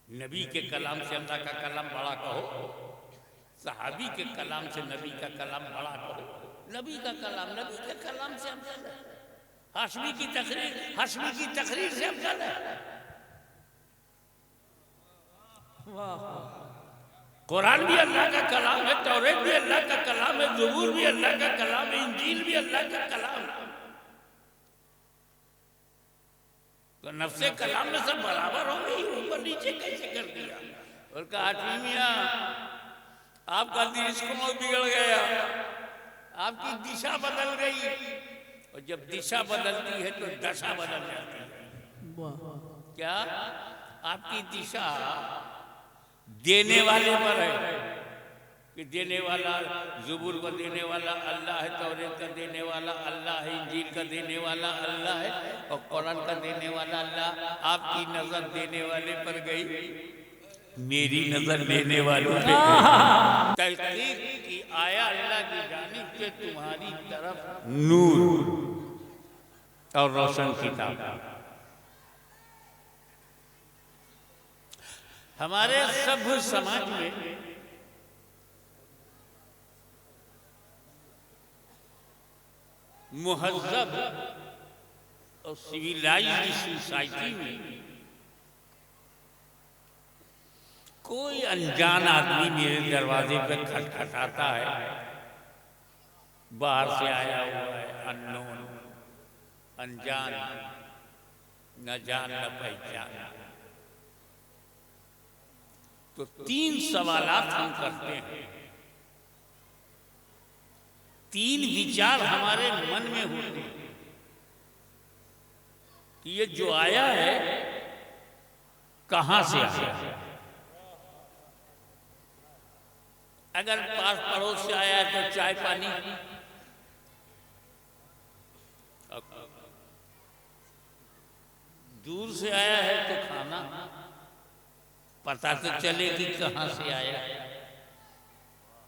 नबी के कलाम से अल्लाह का कलाम बड़ा कहो, सहाबी के कलाम से नबी का कलाम बड़ा कहो। नबी का कलाम नबी के कलाम से अफजल है। हाशमी की तकरीर से अफजल है। कुरान भी अल्लाह का कलाम है, तौरेत भी अल्लाह का कलाम है, ज़बूर भी अल्लाह का कलाम है, इंजील भी अल्लाह का कलाम है। तो नफ्से कलाम में सब बराबर हो गई, ऊपर नीचे कैसे कर दिया? और कहा मियां आपका दृष्टिकोण बिगड़ गया, आपकी दिशा बदल गई। और जब दिशा बदलती है तो दशा बदल जाती है। क्या आपकी दिशा देने वाले पर है कि देने वाला ज़बूर का देने वाला अल्लाह है, तौरेत का देने वाला अल्लाह है, इंजील का देने वाला अल्लाह है और कुरान का देने वाला अल्लाह। आपकी नजर देने वाले पर गई, मेरी नजर लेने वालों पे गई। तहकीक की आया अल्लाह की जानिब से तुम्हारी तरफ नूर और रोशन किताब। हमारे सभ्य समाज में मुहज़्ज़ब और सिविलाइज्ड सोसाइटी में कोई अनजान आदमी मेरे दरवाजे पे खटखटाता है, बाहर से आया हुआ है, अननोन, अनजान, न जान न पहचान। तो तीन सवालात हम करते हैं, तीन विचार हमारे मन में होते हैं कि ये जो आया है कहां से आया है। अगर पास पड़ोस से आया है तो चाय पानी, दूर से आया है तो खाना, पता तो चले कि कहां से आया,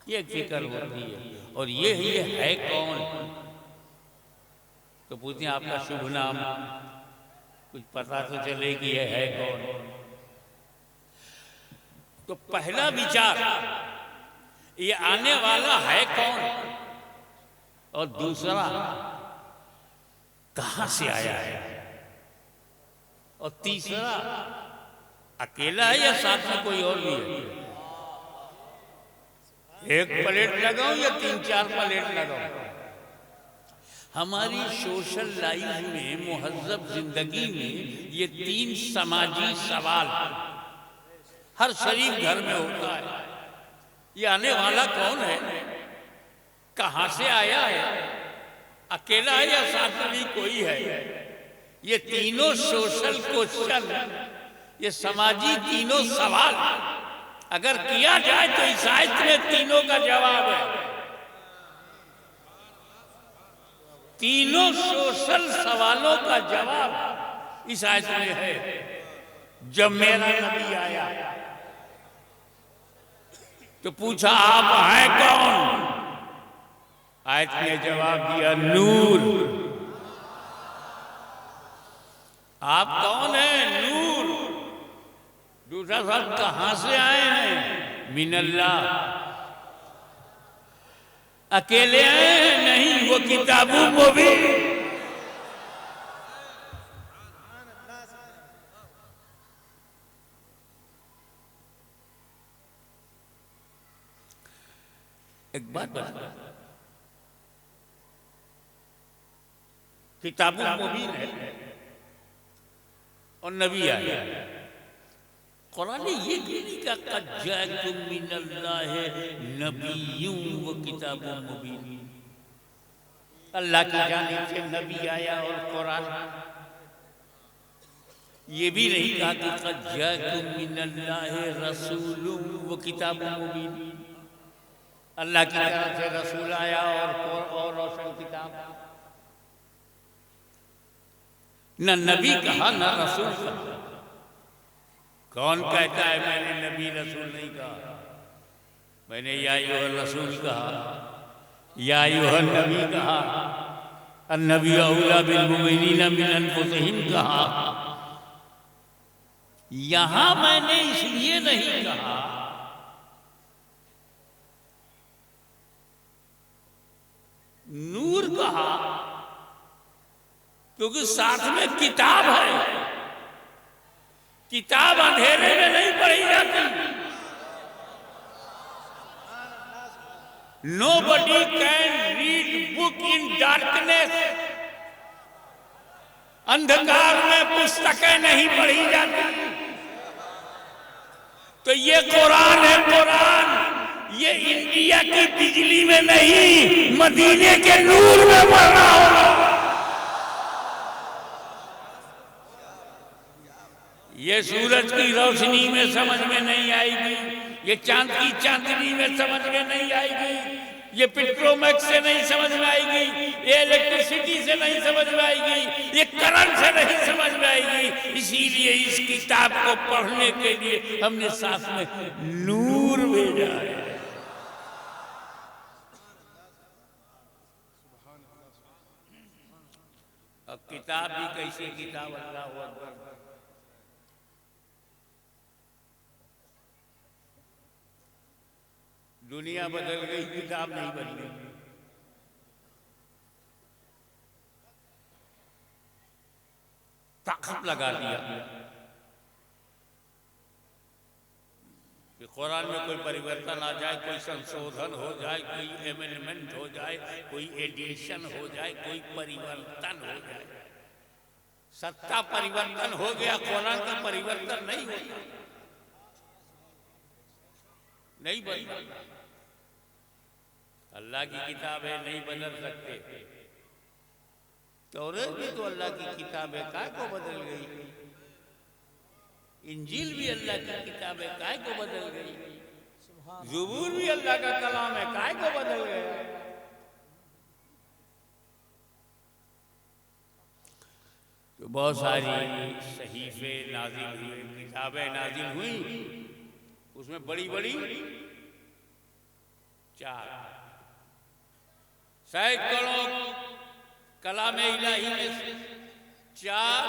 ये फिक्र होती है। और ये है कौन? तो पूछते हैं आपका शुभ नाम, कुछ पता तो चले कि ये है कौन। तो पहला विचार ये आने वाला है कौन, और दूसरा कहां से आया है, और तीसरा अकेला है या साथ में कोई और भी है। एक प्लेट लगाऊं या 3-4 प्लेट लगाऊं। हमारी सोशल लाइफ में, मुहज़्ज़ब जिंदगी में ये तीन समाजी सवाल हर शरीफ घर में होता है। ये आने वाला कौन है, कहां से आया है, अकेला है या साथ में भी कोई है। ये तीनों सोशल क्वेश्चन, ये समाजी तीनों सवाल अगर किया जाए तो इस आयत में तीनों का जवाब है। तीनों सोशल सवालों का जवाब इस आयत में है। जब मेरा नबी आया तो पूछा आप हैं कौन? आयत ने जवाब दिया नूर। आप कौन हैं? नूर। दूसरा सवाल कहां से आए हैं? मिनल्लाह। अकेले आए हैं? नहीं, वो किताबुल मुबीन। एक बात बता, किताबुल मुबीन है और नबी आया। कुरान ने ये नहीं कहा कद जाअकुम मिनल्लाहि नबिय्युन व किताबुन मुबीन। अल्लाह की जानिब से नबी आया और कुरान। ये भी नहीं कहा कि कद जाअकुम मिनल्लाहि रसूलुन व किताबुन मुबीन। अल्लाह की तरफ से रसूल आया और रोशन किताब। न नबी कहा न रसूल कहा। कौन कहता है मैंने नबी रसूल नहीं कहा? मैंने या अय्युहर रसूल कहा, या अय्युहन नबी कहा, अन्नबी औला बिल मुमिनीना मिन अनफुसिहिम कहा। यहां मैंने इसलिए नहीं कहा नूर कहा क्योंकि साथ में किताब है। किताब अंधेरे में नहीं पढ़ी जाती। Nobody can read book in darkness। अंधकार में पुस्तकें नहीं पढ़ी जाती। तो ये कुरान है, कुरान ये इंडिया की बिजली में नहीं, मदीने के नूर में पढ़ना होगा। ये सूरज की रोशनी में समझ में नहीं आएगी, ये चांद की चांदनी में समझ में नहीं आएगी, ये पेट्रोमैक्स से नहीं समझ में आएगी, ये इलेक्ट्रिसिटी से नहीं समझ में आएगी, ये करंट से नहीं समझ में आएगी। इसीलिए इस किताब को पढ़ने के लिए हमने साथ में नूर भेजा है। अब किताब भी कैसी किताब, अल्लाह अकबर। दुनिया बदल गई, किताब नहीं बदली। ताकत लगा दिया कि कुरान में कोई परिवर्तन आ जाए, कोई संशोधन हो जाए, कोई एमेंडमेंट हो जाए, कोई एडिशन हो जाए, कोई परिवर्तन हो जाए। सत्ता परिवर्तन हो गया, कुरान का परिवर्तन नहीं होता, नहीं बदला। अल्लाह की किताब है, नहीं बदल सकते। तौरात भी तो अल्लाह की किताब है, काय को बदल गई? इंजील भी अल्लाह की किताब है, काय को बदल गई? ज़बूर भी अल्लाह का कलाम है, काय को बदल गया? तो बहुत सारी सहीफे नाजिल हुए, किताबें नाजिल हुई, उसमें बड़ी बड़ी 4 सैकड़ों कलाम इलाही में से 4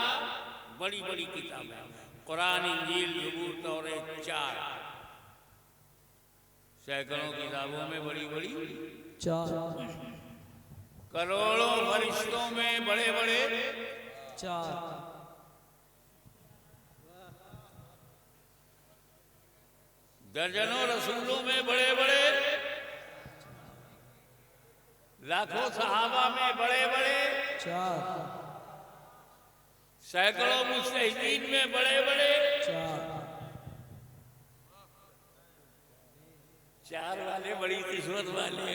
बड़ी बड़ी किताबें, कुरान, इंजील, ज़बूर, तौरात, 4 सैकड़ों किताबों में बड़ी बड़ी 4 करोड़ों फरिश्तों में बड़े बड़े 4 दर्जनों रसूलों में बड़े बड़े, लाखों सहाबा में बड़े बड़े 4 सैकड़ों मुजतहिदीन में बड़े बड़े 4 वाले बड़ी किस्मत वाले।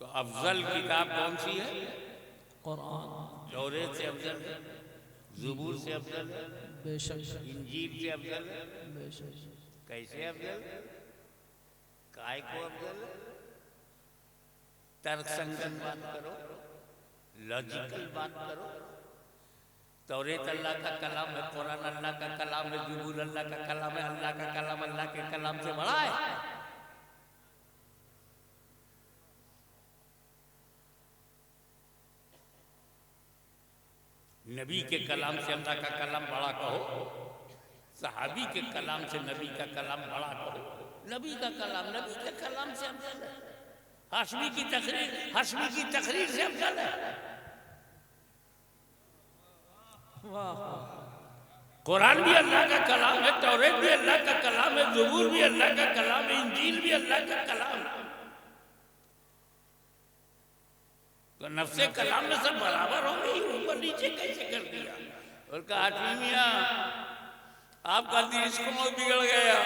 तो अफजल किताब कौन सी है? कुरान। तौरात से अफजल है, ज़बूर से अफजल है, बेशक इंजील से अफजल है। बेशक। कैसे अफजल? काय को अफजल? तर्क संगत बात करो, लॉजिकल बात करो। तौरात अल्लाह का कलाम है, कुरान अल्लाह का कलाम है, ज़बूर अल्लाह का कलाम है, अल्लाह का कलाम अल्लाह के कलाम से बड़ा है। नबी के कलाम से अल्लाह का कलाम बड़ा कहो, सहाबी के कलाम से नबी का कलाम बड़ा कहो। नबी का कलाम नबी के कलाम से अफजल है। हाशमी की तकरीर से अफजल है। कुरान भी अल्लाह का कलाम है, तौरात भी अल्लाह का कलाम है, ज़बूर भी अल्लाह का कलाम है, इंजील भी अल्लाह का कलाम है। तो नफ्से कलाम में सब बराबर होंगे, ऊपर नीचे कैसे कर दिया? और कहा मियां आपका दृष्टिकोण बिगड़ गया,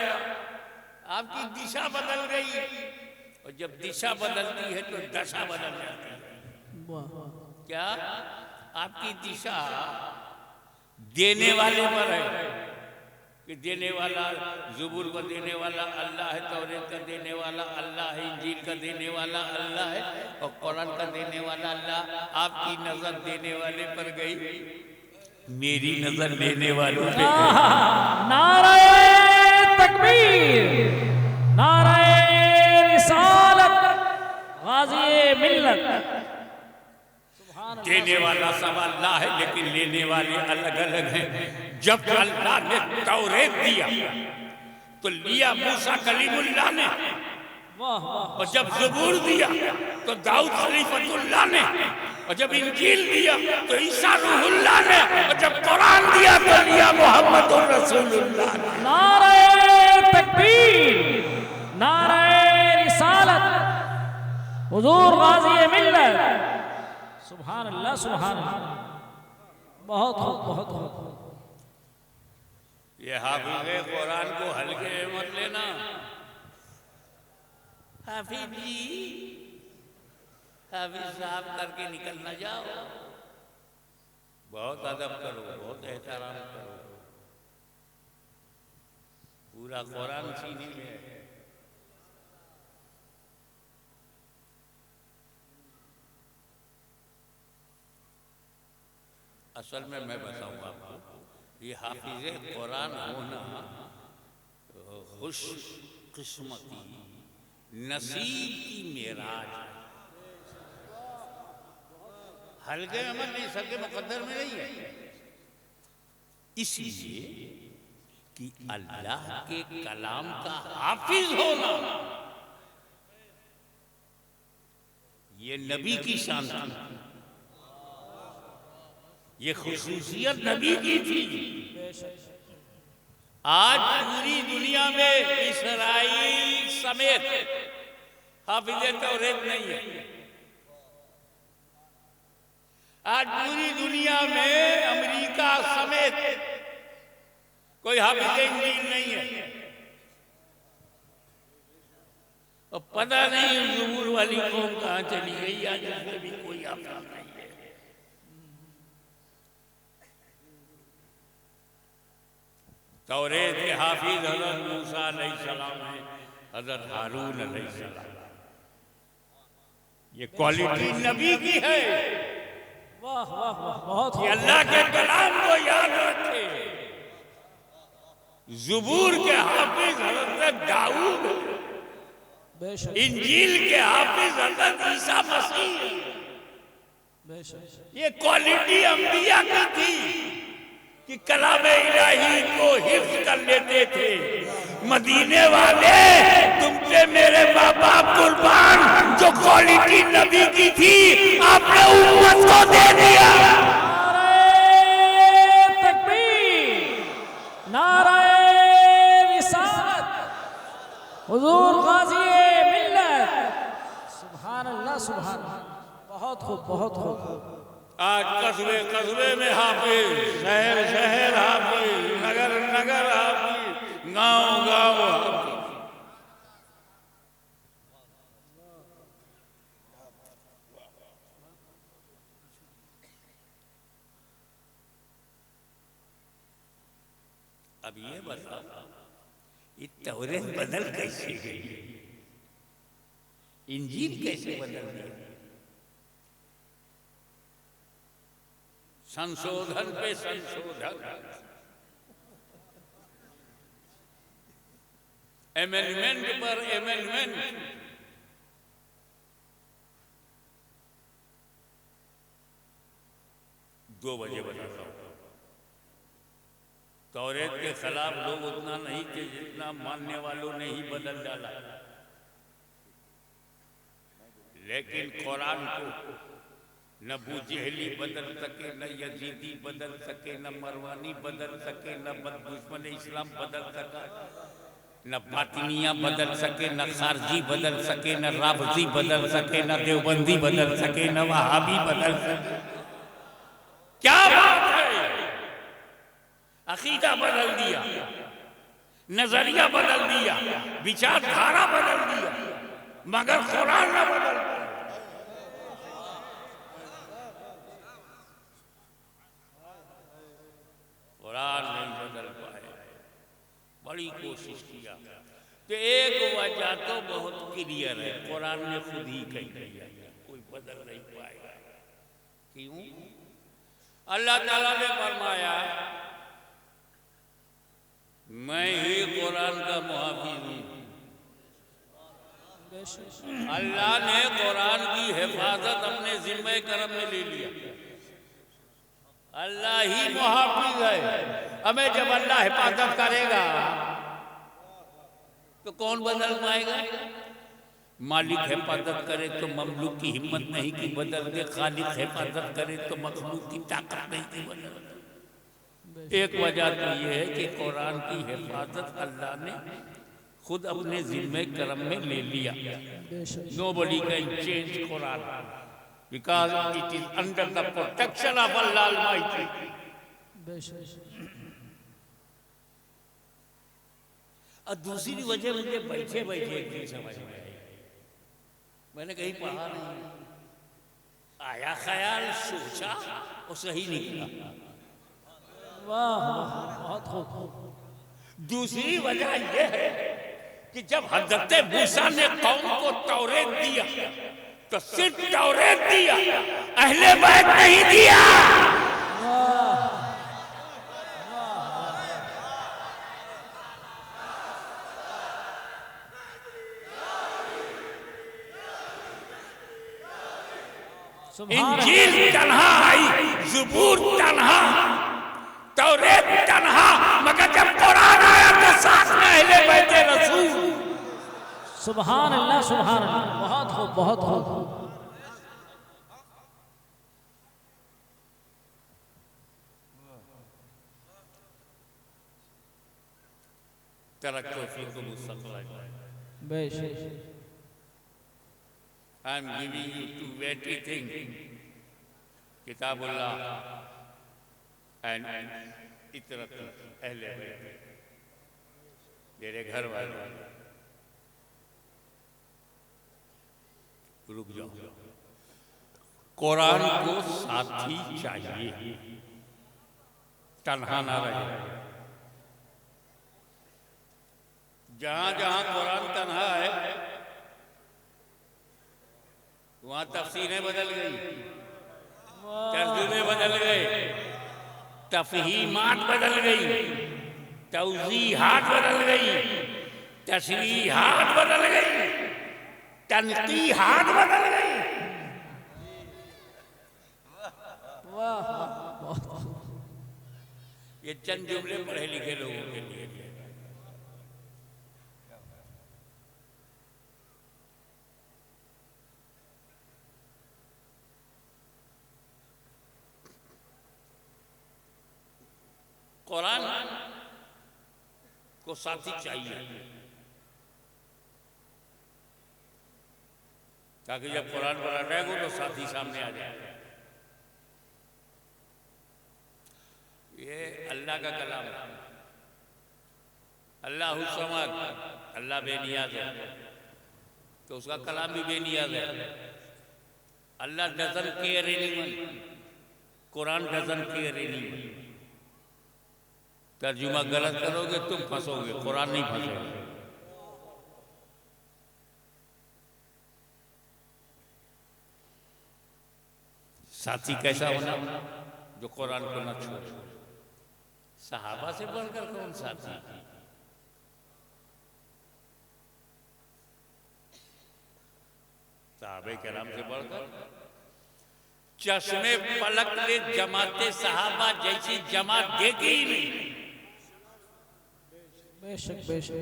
आपकी दिशा बदल गई। और जब दिशा बदलती है तो दशा बदल जाती है। क्या आपकी दिशा देने वाले पर है कि देने वाला ज़बूर को देने वाला अल्लाह है, तौरात का देने वाला अल्लाह है, इंजील का देने वाला अल्लाह है और कुरान का देने वाला अल्लाह। आपकी नजर देने वाले पर गई, मेरी नजर देने वालों पे गई। नारे तकबीर। नारे रिसालत गाज़ी मिल्लत। देने वाला सब अल्लाह है लेकिन लेने वाले अलग अलग हैं। जब अल्लाह ने तौरेत दिया तो लिया मूसा कलीमुल्लाह ने, वाह वाह। और जब ज़बूर दिया तो दाऊद खलीफतुल्लाह ने, और जब इंजील दिया तो ईसा रूहुल्लाह ने, और जब कुरान दिया तो लिया मोहम्मदुर रसूलुल्लाह ने। नारे तकबीर, नारे रिसालत, हुजूर गाज़ी मिल्लत। सुभान अल्लाह, सुभान अल्लाह। बहुत खूब, बहुत खूब। ये हाफिज़े कुरान को हल्के में मत लेना। हाफिज जी, हाफिज साहब करके निकल ना जाओ। बहुत अदब करो, बहुत एहतराम करो। पूरा कुरान सीने में है। असल में मैं बताऊंगा आपको, ये हाफिज़े कुरान होना खुश किस्मती नसीब की मेराज है। हल्के में मत नहीं, सबके मुकद्दर में नहीं है। इसलिए कि अल्लाह के कलाम का हाफिज होना ये नबी की शान थी, ये खुसूसियत नबी की थी। आज पूरी दुनिया में इसराइल समेत हाफिज़े तौरेत नहीं है। आज पूरी दुनिया में अमेरिका समेत कोई हाफिज़े इंजील नहीं है। और पता नहीं ज़बूर वाली कौम कहाँ चली गई, आज उसमें भी कोई हाफिज़ नहीं है। तौरेत के हाफिज हज़रत मूसा अलैहिस्सलाम है, हज़रत हारून अलैहिस्सलाम। ये क्वालिटी नबी की है। वाह वाह वाह, बहुत कि अल्लाह के कलाम को याद रखे। ज़बूर के हाफिज हज़रत दाऊद, बेशक इंजील के हाफिज हज़रत ईसा मसीह। बेशक। ये क्वालिटी अंबिया की थी कि कलाम इलाही को हिफ्ज कर लेते थे। मदीने वाले, तुमसे मेरे माँ बाप कुर्बान, जो क्वालिटी नबी की थी आपने उम्मत को दे दिया। नारे तकबीर, नारे रिसालत, हुजूर गाज़ी मिल्लत। सुभान अल्लाह, सुभान अल्लाह। बहुत खूब, बहुत खूब। आज कस्बे कस्बे में हाफिज, शहर शहर हाफिज, नगर नगर हाफिज, गांव गांव हाफिज। अब ये बताओ, ये तौरेत बदल कैसे गई, इंजील कैसे बदल गई? संशोधन पे संशोधन, एमेंडमेंट पर एमेंडमेंट। दो बजे बताता हूं। तौरेत के खिलाफ लोग उतना नहीं थे जितना मानने वालों ने ही बदल डाला, लेकिन कुरान को न बूजहली बदल सके, न यजीदी बदल सके, न मरवानी बदल सके, न दुश्मन इस्लाम बदल सका, न बातिनिया बदल सके, न खारजी बदल सके, न राफजी बदल सके, न देवबंदी बदल सके, न वहाबी बदल सके। क्या बात है! अकीदा बदल दिया, नजरिया बदल दिया, विचारधारा बदल दिया, मगर कुरान न बदल। कुरान नहीं बदल पाए, बड़ी कोशिश किया। तो एक वजह तो बहुत क्लियर है, कुरान ने खुद ही कही दिया, कोई बदल नहीं पाएगा। क्यों? अल्लाह ताला ने फरमाया, मैं ही कुरान का मुहाफिज हूं। अल्लाह ने कुरान की हिफाजत अपने जिम्मे करम में ले लिया। अल्लाह ही मुहाफिज है। हमें जब अल्लाह हिफाजत करेगा तो कौन बदल पाएगा? मालिक हिफाजत करे तो ममलूक की हिम्मत नहीं कि बदल दे, खालिक हिफाजत करे तो मखलूक की ताकत नहीं कि बदल दे। एक वजह तो ये है कि कुरान की हिफाजत अल्लाह ने खुद अपने जिम्मे करम में ले लिया। Nobody can change Quran because it is under the protection of Allah Almighty. और दूसरी वजह मुझे बैठे बैठे एक चीज समझ में आई। मैंने कहीं पढ़ा नहीं, आया ख्याल, सोचा और सही निकला। वाह बहुत खूब। दूसरी वजह यह है कि जब हजरत मूसा ने कौम को तौरेत दिया तो सिर्फ तौरेत दिया, अहले बैत नहीं दिया। इंजील तन्हा आई, ज़बूर तन्हा, तौरेत तन्हा, मगर जब कुरान आया तो साथ में अहले बैत रसूल। सुभान अल्लाह, सुभान अल्लाह, बहुत खूब, बहुत खूब। I am giving you two weighty things, Kitabullah and इतरत अहले बैत, मेरे घर वाले। रुक जाओ, कुरान को साथी चाहिए, तन्हा ना रहे। जहां जहां कुरान तन्हा है वहां तफसीरें बदल गई, तर्जुमे बदल गए, तफहीमात बदल गई, तौजीहात बदल गई, तशरीहात बदल गई, तनकीहात बदल गई। ये चंद जुमले पढ़े लिखे लोगों के लिए। कुरान को साथी चाहिए ताकि जब कुरान पढ़ा जाएगा तो साथी सामने आ जाए। ये अल्लाह का कलाम है। अल्लाहु समद, अल्लाह बेनियाज है तो उसका कलाम भी बेनियाज है। Allah doesn't care anyone, Quran doesn't care anyone. तर्जुमा गलत करोगे तुम फंसोगे, कुरान नहीं फंसोगे। साथी कैसा होना? जो कुरान को न छोड़े। सहाबा से बढ़कर कौन साथी? सहाबे केराम से बढ़कर चश्मे पलक ले जमाते सहाबा जैसी जमात देखी ही नहीं। बेशक बेशक।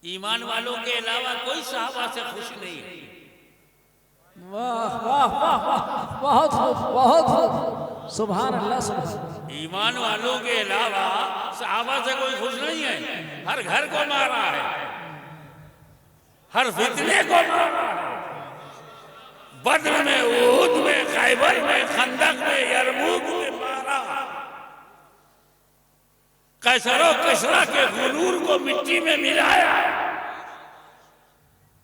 ईमान वालों के अलावा कोई सहाबा से खुश नहीं है। वाह वाह वाह वाह, बहुत खूब, बहुत खूब। सुभान अल्लाह, सुभान। ईमान वालों के अलावा सहाबा से कोई खुश नहीं है। हर घर को मारा है, हर फितने को मारा है। बद्र में, उहुद में, खैबर में, खंदक में, यरमूक में मारा। कैसरो किसरा के गुरूर को मिट्टी में मिलाया।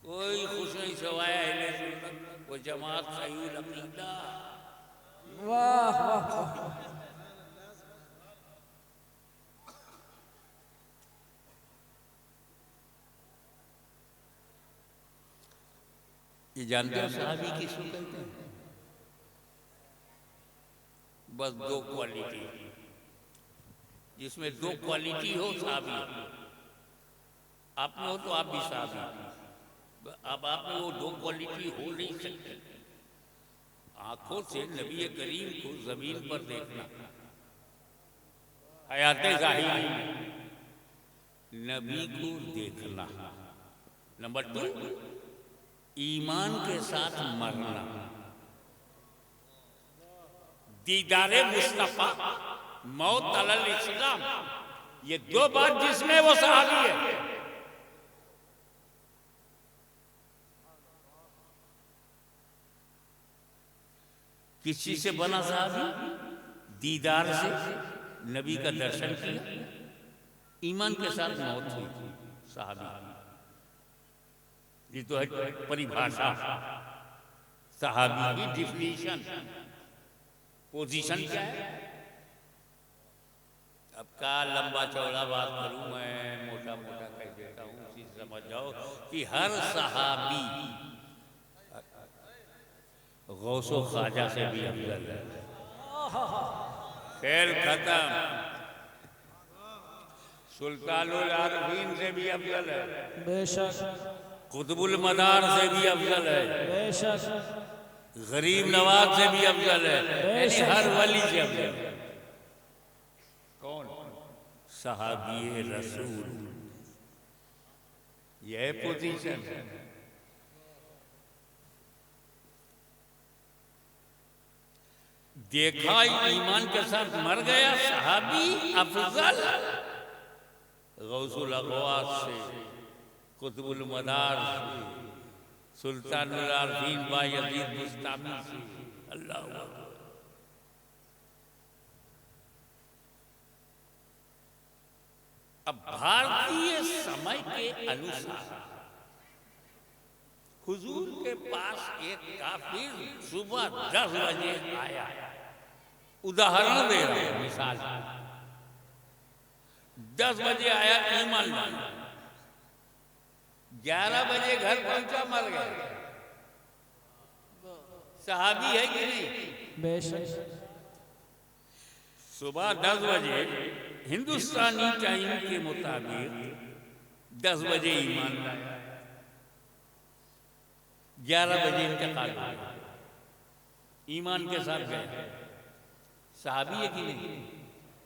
कोई खुश नहीं सवाया अहले सुन्नत, वो जमात सही अकीदा। वाह वाह। ये जानते हो सहाबी किसको कहते हैं? बस दो क्वालिटी, जिसमें दो क्वालिटी हो सहाबी। आप में हो तो आप भी साहबी। अब आप में वो दो क्वालिटी हो नहीं सकती। आंखों से नबी करीम को जमीन पर देखना, हयाते ज़ाहिरी में नबी को देखना। नंबर 2, ईमान के साथ मरना। दीदारे मुस्तफा, मौत अलल इस्लाम, ये दो बात जिसमें वो सहाबी है। किसी से बना साहबी? दीदार से नबी का दर्शन किया, ईमान के साथ मौत हुई साहबी। ये तो है परिभाषा साहबी की डिफिनीशन। पोजीशन क्या है? अब का लंबा चौड़ा बात करूं मैं, मोटा मोटा कह देता हूं, उसी से समझ जाओ कि हर सहाबी गौसो ख्वाजा से भी अफजल है। खेल खत्म। सुल्तानुल आरफीन से भी अफजल है, बेशक। कुतुबुल मदार से भी अफजल है, बेशक। गरीब नवाज से भी अफजल है, यानी हर वली से अफजल है। कौन? सहाबी रसूल। यह पोजीशन है। देखा ईमान के साथ मर गया सहाबी अफजल गौसुल अगवास से, कुतुबुल मदार से, सुल्तानुल आरफीन बायजीद बुस्तामी से। अल्लाह अकबर। अब भारतीय समय के अनुसार हुजूर के पास एक काफिर सुबह 10 बजे आया। उदाहरण दे रहे हैं, मिसाल 10 बजे आया, ईमान लाया, 11 बजे घर पहुंचा, मर गया। सहाबी है कि नहीं? बेशक। सुबह 10 बजे हिंदुस्तानी टाइम के मुताबिक 10 बजे ईमान लाया, 11 बजे इंतकाल हो गया, ईमान के साथ गए। सहाबी है कि नहीं?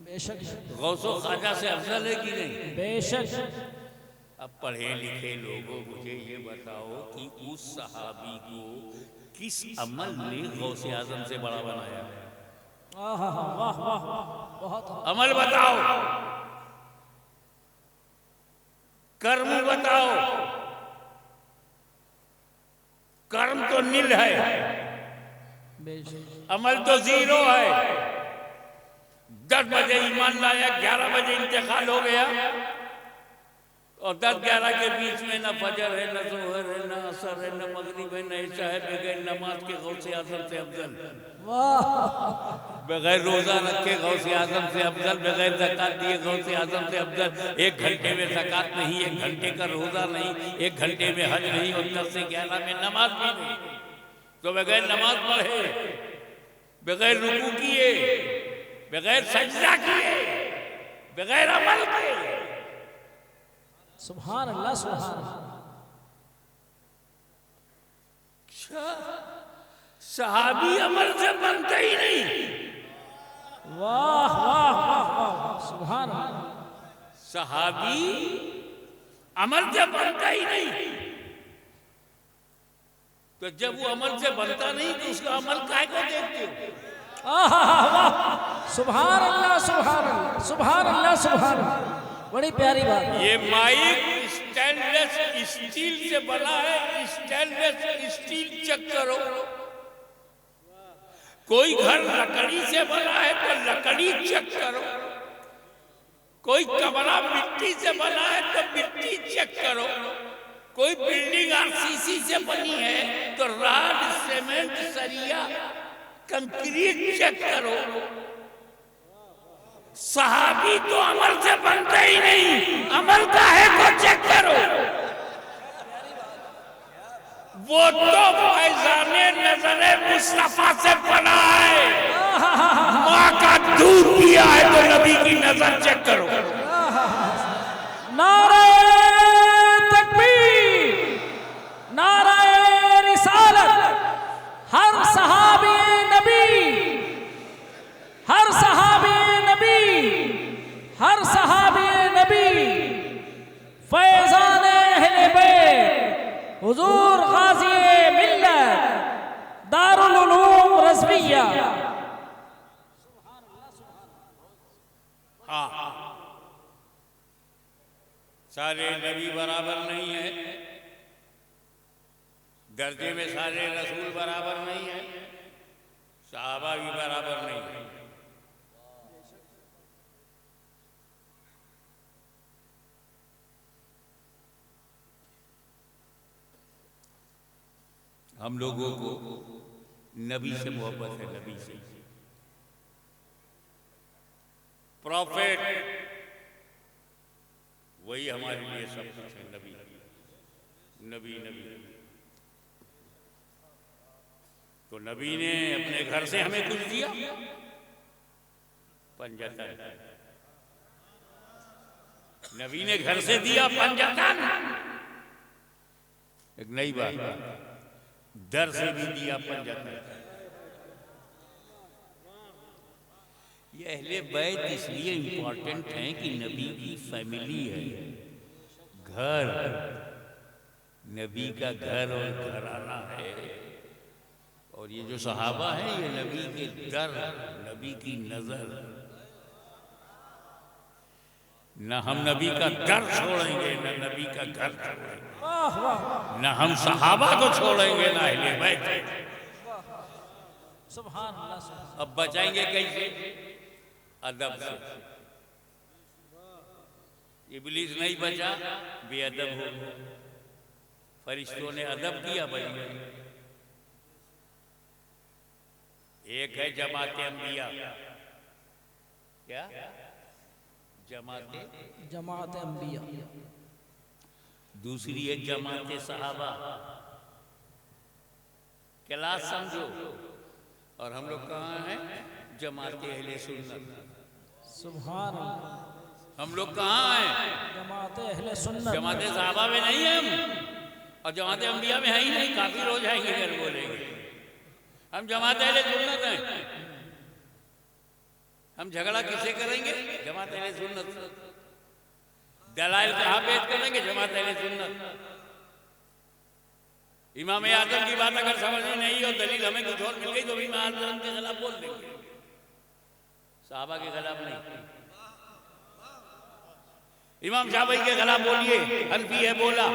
बेशक। गौसो ख्वाजा से अफजल है कि नहीं? बेशक। अब पढ़े लिखे लोगों मुझे ये बताओ कि उस सहाबी को किस अमल ने गौसे आजम से बड़ा बनाया? वाह वाह वाह, बहुत। अमल बताओ, कर्म बताओ। कर्म तो नील है, बेशक। अमल तो जीरो है। 10 बजे ईमान लाया, 11 बजे इंतकाल हो गया, और 10-11 के बीच में न फजर है, न जोहर है, न असर है, न मगरिब है, न इशा है। बगैर नमाज के गौसे आजम से अफजल। वाह। बगैर रोजा रखे गौसे आजम से अफजल, बगैर ज़कात दिए गौसे आजम से अफजल। 1 घंटे में ज़कात नहीं, 1 घंटे का रोजा नहीं, 1 घंटे में हज नहीं, और 10 से 11 में नमाज भी नहीं। तो बगैर नमाज पढ़े, बगैर रुकू किए, बगैर सजदा किए, बगैर अमल किए। सुभान अल्लाह, सुभान अल्लाह। सहाबी अमल से बनते ही नहीं। वाह वाह वाह वाह, सुभान अल्लाह। सहाबी अमल से बनता ही नहीं। तो जब वो अमल से बनता नहीं तो उसका अमल काहे को देखते हो? वाह, सुभान अल्लाह, सुभान अल्लाह, सुभान अल्लाह, सुभान अल्लाह। बड़ी प्यारी बात। ये माइक स्टेनलेस स्टील से बना है, स्टेनलेस स्टील चेक करो। कोई घर लकड़ी से बना है तो लकड़ी चेक करो। कोई कमरा मिट्टी से बना है तो मिट्टी चेक करो। कोई बिल्डिंग आरसीसी से बनी है तो राड, सीमेंट, सरिया, कंक्रीट चेक करो। सहाबी तो अमल से बनता ही नहीं, अमल का है को चेक करो। वो तो फैजाने नजरे मुस्तफा से बना है। माँ का दूध पिया है तो नबी की नजर चेक करो। नारे हुजूर गाजी मिल्लत दारुल उलूम रज़विया। हाँ, सारे नबी बराबर नहीं है, दर्जे में सारे रसूल बराबर नहीं है, सहाबा भी बराबर नहीं है। हम लोगों को नबी से मोहब्बत है, नबी से। प्रॉफिट वही हमारे लिए सब कुछ है, नबी नबी नबी। तो नबी ने अपने घर से हमें कुछ दिया, पंजतन। नबी ने घर से दिया पंजतन। एक नई बात, दर से भी दिया पंजतन। ये अहले बैत इसलिए इंपॉर्टेंट है कि नबी की फैमिली है, घर, नबी का घर और घराना है। और ये जो सहाबा है ये नबी के दर, नबी की नजर। न हम नबी का दर छोड़ेंगे, न नबी का घर छोड़ेंगे, न हम सहाबा को छोड़ेंगे, न अहले बैत। सुभान अल्लाह। अब बचाएंगे कैसे? अदब से। इब्लीस नहीं बचा, बेअदब हो। फरिश्तों ने अदब किया, बच गए। एक है जमाते अंबिया, क्या जमात अंबिया। दूसरी है जमाते सहाबा। क्लास समझो। और हम लोग कहाँ हैं? जमाते अहले सुन्नत। सुभान अल्लाह। हम लोग कहाँ हैं? जमाते अहले सुन्नत। जमाते सहाबा में नहीं है हम, और जमाते अंबिया में है ही नहीं। काफी रोज आएंगे घर बोलेंगे हम जमाते अहले सुन्नत हैं। हम झगड़ा किससे करेंगे? जमाते अहले सुन्नत। दलाइल कहाँ पेश करेंगे? जमाते अहले सुन्नत। इमाम आजम की बात अगर समझ में नहीं और दलील हमें कुछ और मिल गई तो इमाम आजम के खिलाफ बोल देंगे, साहबा के खिलाफ नहीं। इमाम शाफई के खिलाफ बोलिए, हनफी है बोला,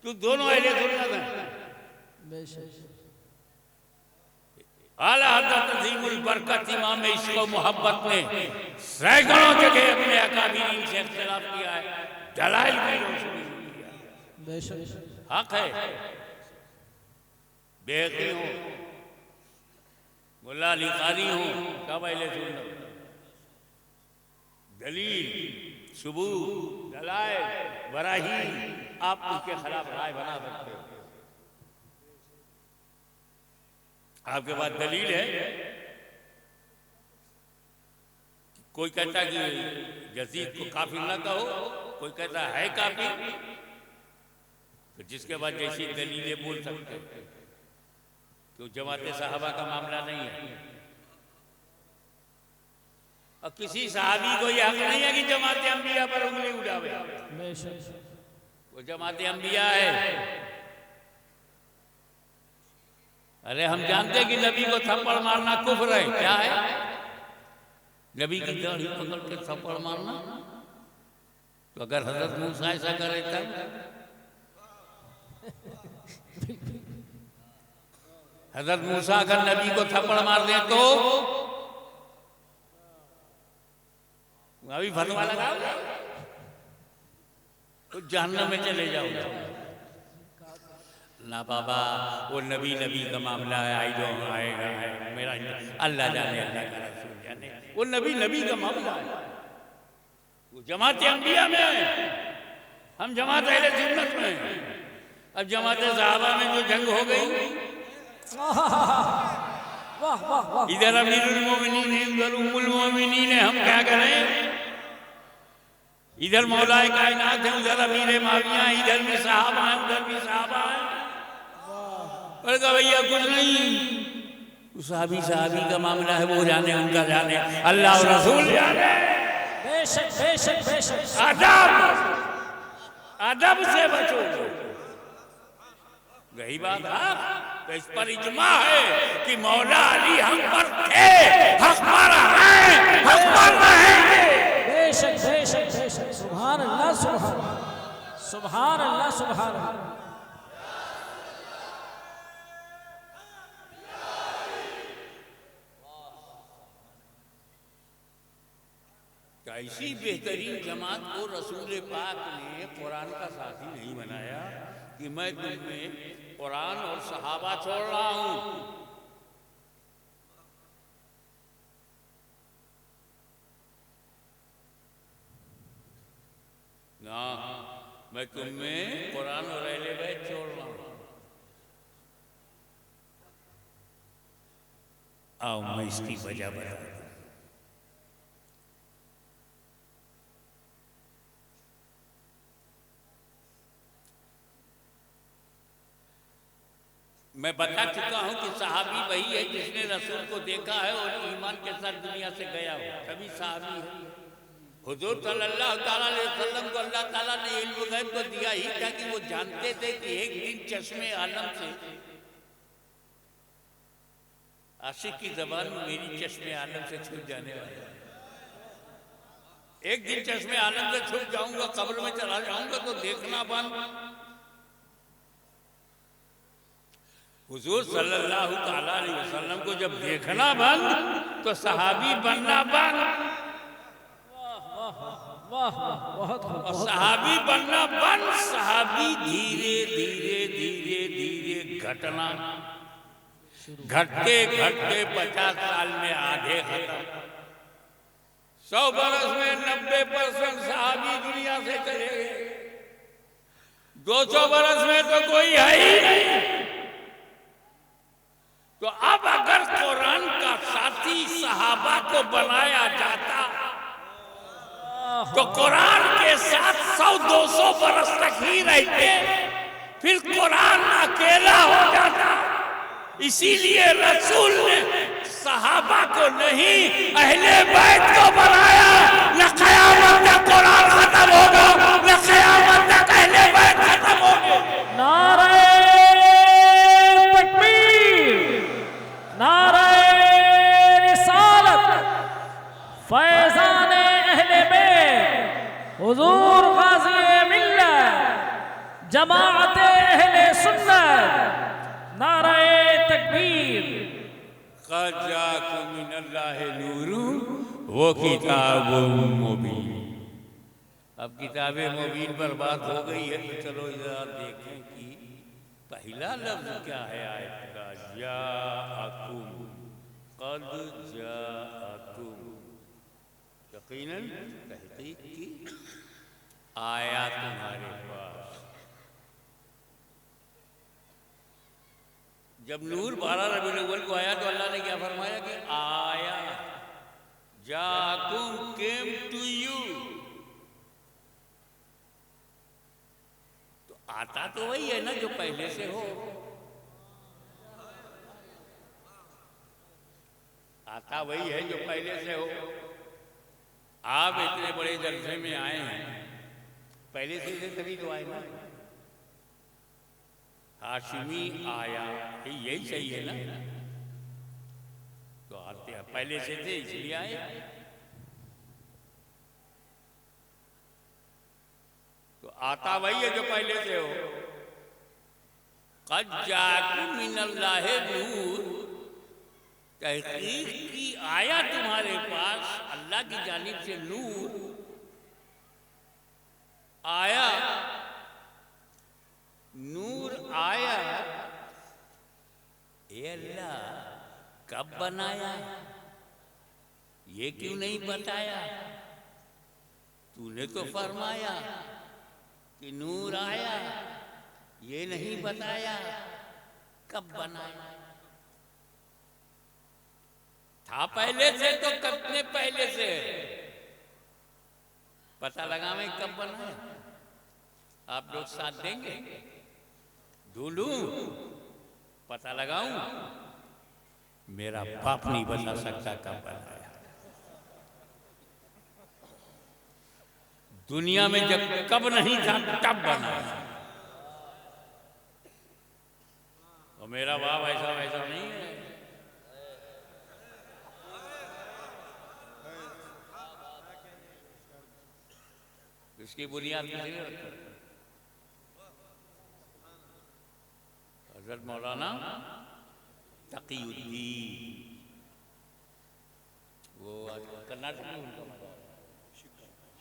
तो दोनों अहले सुन्नत हैं। आला हज़रत अज़ीमुल बरकत इमाम इश्क़ व मोहब्बत ने सैकड़ों जगह अपने अकाबिरीन से इख्तिलाफ किया है, दलाइल की रोशनी में किया। हक है। बेहती हो, मुल्ला अली क़ारी हो, सब अहले सुन्नत। दलील, सबूत, दलाइल, बराहीन, आप उसके खिलाफ राय बना सकते हो। आपके पास दलील है, कोई कहता कि यजीद को काफिर न कहो, कोई कहता है काफिर, तो जिसके बाद जैसी दलीलें बोल सकते हैं। तो जमाते सहाबा का मामला नहीं है। और किसी सहाबी को यह हक नहीं है कि जमाते अंबिया पर उंगली उठावे। वो जमाते अंबिया है। अरे हम जानते हैं कि नबी को थप्पड़ मारना कुफ्र है। क्या है? नबी की दाढ़ी पकड़ के थप्पड़ मारना। तो अगर हजरत मूसा ऐसा करे तब हजरत मूसा अगर नबी को थप्पड़ मार दे तो अभी फतवा लगाओगे तो जहन्नम में चले जाओगे। ना बाबा, वो नबी का मामला है, आई डोंट आएगा है मेरा, अल्लाह जाने, अल्लाह का रसूल जाने। वो नबी का मामला है, वो जमात अंबिया में है, हम जमात अहले सुन्नत में हैं। अब जमात सहाबा में जो जंग हो गई, इधर अमीरुल मोमिनीन है, उधर उम्मुल मोमिनीन है, हम क्या करें? इधर मौलाए कायनात है, उधर अमीर माविया, इधर भी सहाबा है, उधर भी सहाबा है। और कहा भैया कुछ नहीं, सहाबी का मामला है, वो जाने, उनका जाने, अल्लाह और रसूल जाने। बेशक बेशक बेशक। अदब अदब से बचोगे। यही बात है। तो इस पर इजमा है कि मौला अली हम पर थे, हक पर हैं, हक पर रहेंगे। बेशक बेशक बेशक। सुभान अल्लाह सुभान सुभान अल्लाह सुभान अल्लाह। ऐसी बेहतरीन जमात को रसूल पाक ने कुरान का साथी नहीं बनाया कि मैं तुम में कुरान और सहाबा छोड़ रहा हूं। ना, मैं तुम में कुरान और अहले बैत छोड़ रहा हूं। आओ मैं इसकी वजह बताऊं। मैं बता चुका हूं कि सहाबी वही है जिसने रसूल को देखा है और ईमान के साथ दुनिया से गया हो, तभी सहाबी है। हुजूर सल्लल्लाहु ताला अलैहि वसल्लम को अल्लाह ताला ने इल्म गैब को दिया ही था कि वो जानते थे कि एक दिन चश्मे आलम से, आशिक की जबान में मेरी चश्मे आलम से छूट जाने वाला है। एक दिन चश्मे आलम से छूट जाऊंगा, कब्र में चला जाऊंगा तो देखना बंद। हुजूर सल्लल्लाहु ताला अलैहि वसल्लम को जब देखना बंद तो सहाबी बनना बंद। वाह बहुत और सहाबी बनना बंद, सहाबी धीरे धीरे धीरे धीरे घटना, घटते घटते 50 साल में आधे खत्म। 100 बरस में 90% सहाबी दुनिया से चले गए। 200 बरस में तो कोई है ही नहीं। तो अब अगर कुरान का साथी सहाबा को बनाया जाता तो कुरान के साथ 100-200 बरस तक ही रहते, फिर कुरान अकेला हो जाता। इसीलिए रसूल ने सहाबा को नहीं, अहले बैत को बनाया। न क़यामत तक कुरान खत्म होगा, न क़यामत तक अहले बैत खत्म होगा। नारे तकबीर, नारे रिसालत, फैज़ान अहले बैत, हुजूर गाज़ी मिल्लत, जमाअत अहले सुन्नत, नारे तकबीर। क़द जाअकुम मिनल्लाहि नूरुन व किताबुम मुबीन। अब किताब मुबीन पर बात हो गई है तो चलो जरा देखें कि पहला लफ्ज क्या है आयत का। जाअकुम, क़द जाअकुम, यकीनन तहक़ीक़ की आया तुम्हारे पास। जब नूर 12 रबीउल अव्वल को आया तो अल्लाह ने क्या फरमाया कि आया, जाकुम, केम टू यू। तो आता तो वही है ना जो पहले से हो। आता वही है जो पहले से हो। आप इतने बड़े जलसे में आए हैं, पहले से तभी तो आए ना। हाशिमी आया, यही सही है ना। तो आते पहले से थे इसलिए आए। तो आता वही है जो पहले से हो। क़द जाअकुम मिनल्लाहि नूर, तहक़ीक़ की आया तुम्हारे पास अल्लाह की जानिब से नूर आया। नूर आया, ए अल्लाह कब बनाया ये क्यों नहीं बताया? तूने तो फरमाया कि नूर आया, ये नहीं बताया कब बनाया। था पहले से तो कितने पहले से पता लगा मैं कब बनाया। आप लोग साथ देंगे? ढूंढूं, पता लगाऊं? मेरा बाप नहीं बता सकता कब बनाया। दुनिया में जब कब नहीं था तब बना। और मेरा बाप ऐसा वैसा नहीं है। इसकी बुनियाद किसी ने रखी? हजरत मौलाना तकीउद्दीन, वो आज कर्नाटक में उनका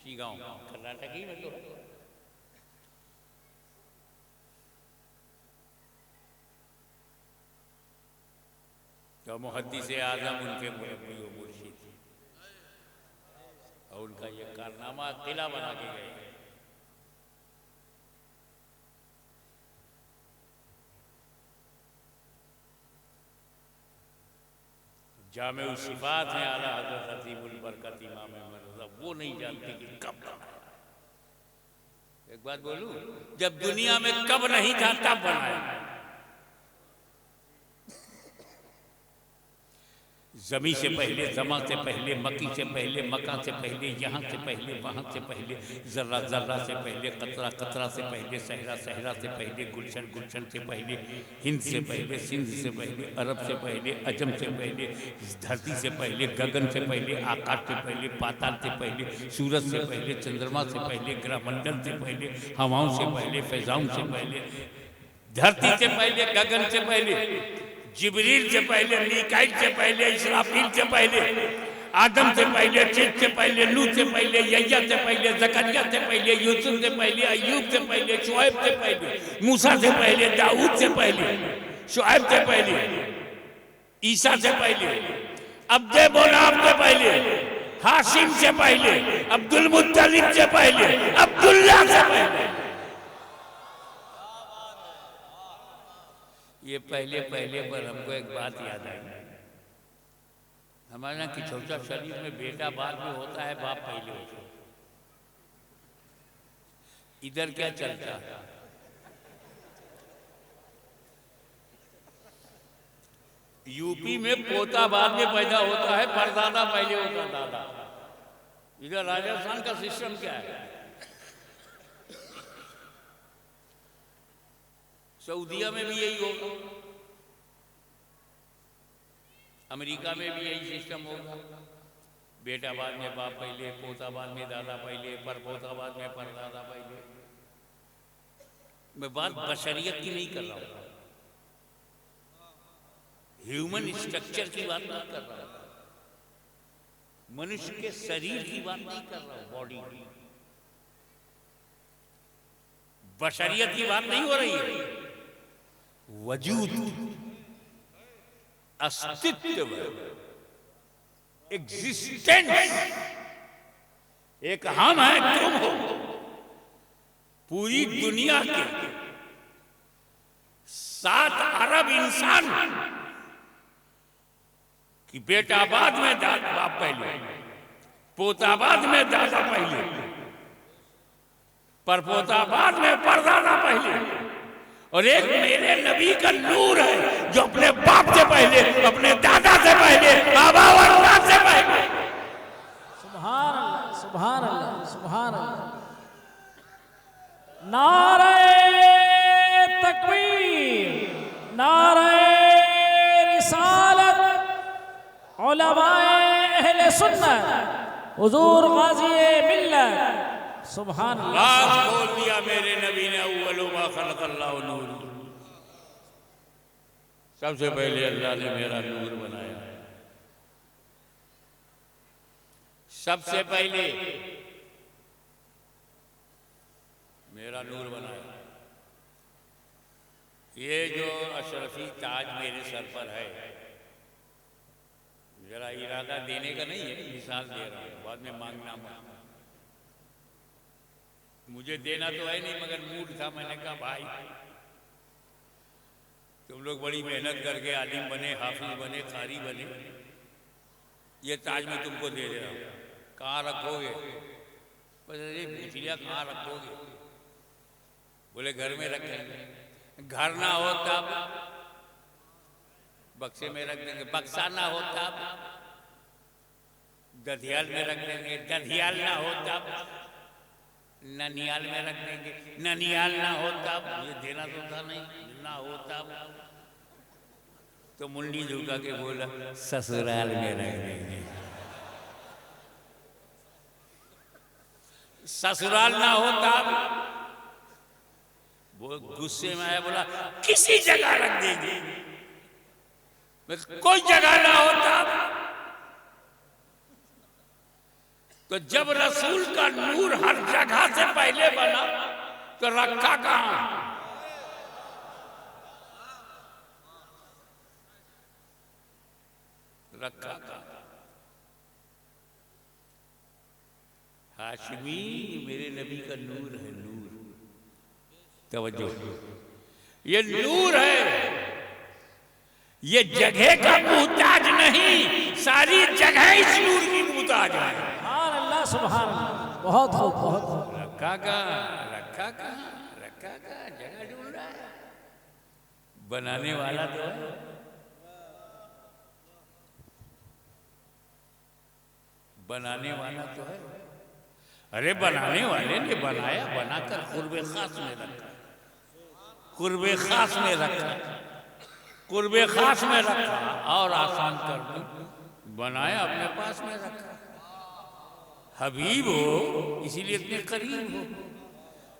शिगांव कर्नाटक ही में तो है। तो मुहद्दिस आज़म उनके मुरब्बी व मुर्शिद, और उनका ये कारनामा किला बना के गए। जामे सिफात हैं आला हज़रत खतीबुल बरकत इमाम अहमद रज़ा, वो नहीं जानते कि कब बनाया। एक बात बोलूं, जब दुनिया में कब नहीं था तब बनाया। जमी से पहले, जमा से पहले, मक्की से पहले, मक्का से पहले, यहाँ से पहले, वहाँ से पहले, जर्रा जर्रा से पहले, कतरा कतरा से पहले, सहरा सहरा से पहले, गुलशन गुलशन से पहले, हिंद से पहले, सिंध से पहले, अरब से पहले, अजम से पहले, धरती से पहले, गगन से पहले, आकाश से पहले, पाताल से पहले, सूरज से पहले, चंद्रमा से पहले, ग्रहमंडल से पहले, हवाओं से पहले, फैजाओं से पहले, धरती से पहले, गगन से पहले, जिब्रील से पहले, मीकाईल से पहले, इसराफील से पहले, आदम से पहले, चीत से पहले, नूह से पहले, यह्या से पहले, जकरिया से पहले, यूसुफ से पहले, अय्यूब से पहले, शुएब से पहले, मूसा से पहले, दाऊद से पहले, शुएब से पहले, ईसा से पहले, अब्दे बोलाब से पहले, हाशिम से पहले, अब्दुल मुत्तलिब से पहले, अब्दुल्ला से पहले। ये पहले पहले पर हमको एक बात याद आई। हमारे यहाँ किचौचा शरीफ में बेटा बाद में होता है, बाप पहले होता है। इधर क्या चलता है? यूपी में पोता बाद में पैदा होता है, परदादा पहले होता दादा। इधर राजस्थान का सिस्टम क्या है? सऊदिया में भी यही होगा, अमेरिका में भी यही सिस्टम होगा। बेटा बाद में बाप पहले, पोता बाद में दादा पहले, परपोता बाद में परदादा पहले। मैं बात बशरियत की नहीं कर रहा हूँ, ह्यूमन स्ट्रक्चर की बात नहीं कर रहा हूँ, मनुष्य के शरीर की बात नहीं कर रहा हूँ, बॉडी की, बशरियत की बात नहीं हो रही है। वजूद, अस्तित्व, एग्जिस्टेंस, एक हम है, तुम हो। पूरी दुनिया के 7 अरब इंसान की बेटा बाद में बाप पहले, पोता बाद में दादा पहले, परपोता बाद में परदादा पहले, और एक मेरे नबी का नूर है जो अपने बाप से पहले, अपने दादा से पहले, बाबा और अल्लाह से पहले। सुभान अल्लाह, सुभान अल्लाह, सुभान अल्लाह। नारे तकबीर, नारे रिसालत, उलमाए अहले सुन्नत, हुजूर गाज़ी मिल्लत। सुभान अल्लाह। बोल दिया मेरे नबी ने, अव्वलु मा खलक़ल्लाहु नूर, सबसे पहले अल्लाह ने मेरा नूर बनाया। सबसे पहले मेरा नूर बनाया। ये जो अशरफी ताज मेरे सर पर है, जरा इरादा देने का नहीं है, मिसाल दे रहा हूँ, बाद में मांगना मत। मुझे देना तो है नहीं, मगर मूड था, मैंने कहा भाई तुम लोग बड़ी मेहनत करके आलिम बने, हाफिज बने, कारी बने, ये ताज मैं तुमको दे रहा हूँ, कहाँ रखोगे? बस अरे पूछ लिया कहाँ रखोगे? बोले घर में रखेंगे। घर ना हो तब बक्से में रख देंगे, बक्सा ना हो तब दधियाल में रख देंगे, दधियाल ना हो तब ननियाल में रख देंगे। ननियाल ना हो तब, ये देना तो था नहीं, ना हो तब तो मुंडी झुका के बोला ससुराल में रख देंगे। ससुराल ना हो तब वो गुस्से में आया, बोला किसी जगह रख देंगे। कोई जगह ना हो तब तो जब रसूल का नूर हर जगह से पहले बना तो रखा कहां? रखा कहां? हाशमी मेरे नबी का नूर है, नूर। तवज्जो, ये नूर है, ये जगह का मुहताज नहीं, सारी जगह इस नूर की मुहताज है। सुभान अल्लाह, बहुत खूब, बहुत खूब। रखा कहां? रखा कहां? रखा कहां? जगह ढूंढ रहा है। बनाने वाला तो है। बनाने वाला तो है। अरे बनाने वाले ने बनाया, बनाकर कुर्बे खास में रखा, कुर्बे खास में रखा, कुर्बे खास में रखा और आसान कर दी, बनाया अपने पास में रखा। हबीब हो इसीलिए इतने करीब हो।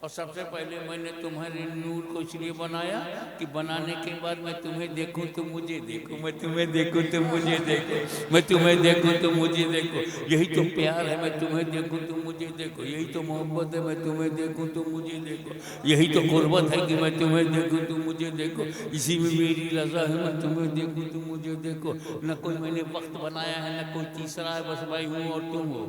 और सबसे पहले मैंने तुम्हारे नूर को इसलिए बनाया कि बनाने के बाद मैं तुम्हें देखूं तो मुझे देखो, मैं तुम्हें देखूं तो मुझे देखो, मैं तुम्हें देखूं तो मुझे देखो। यही तो प्यार है, मैं तुम्हें देखूं तो मुझे देखो। यही तो मोहब्बत है, मैं तुम्हें देखूं तो मुझे देखो। यही तो कुर्बत है कि मैं तुम्हें देखूं तो मुझे देखो। इसी में मेरी रजा है, मैं तुम्हें देखूं तो मुझे देखो। न कोई मैंने वक्त बनाया है, न कोई तीसरा है, बस मैं हूँ और तुम हो।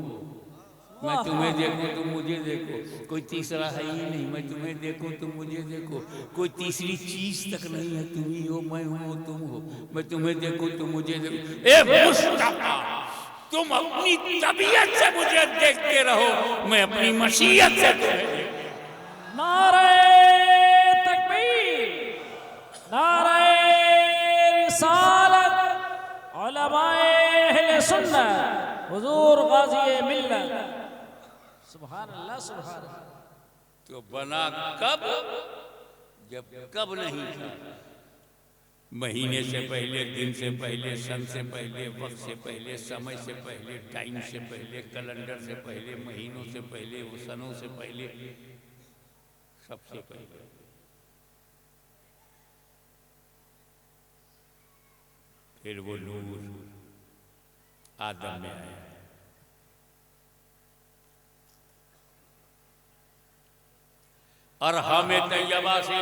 मैं तुम्हें देखूं तो मुझे देखो, कोई तीसरा है ही नहीं। मैं तुम्हें देखूं तो मुझे देखो, कोई तीसरी चीज तक नहीं है। तुम ही हो, मैं हूं, तुम हो। मैं तुम्हें देखूं तो मुझे देखो। ए मुस्तफा, तुम अपनी तबीयत से मुझे देखते रहो, मैं अपनी मशीयत से तुम्हें। नारे तकबीर, नारे रिसालत, उलमाए अहले सुन्नत, हुजूर गाज़ी मिल्लत। सुभान अल्लाह, सुभान अल्लाह। तो बना कब? जब कब नहीं था। महीने से पहले, दिन से पहले, सन से पहले, वक्त से पहले, समय से पहले, टाइम से पहले, कैलेंडर से पहले, महीनों से पहले, वो सनों से पहले, सबसे पहले। फिर वो नूर आदम में आया। और हमें तैयबा से,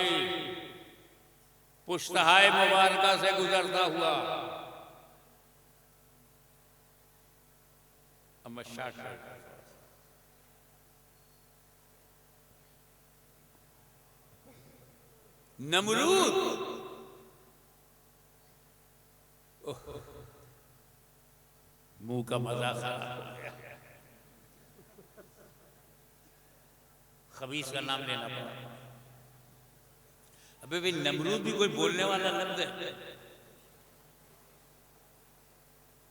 पुश्तहाए मुबारका से गुजरता हुआ नमरूद, मुंह का मजा खराब हो गया। खबीस का नाम लेना पड़ा। अबे भाई, नमरूद भी कोई बोलने वाला लफ्ज है?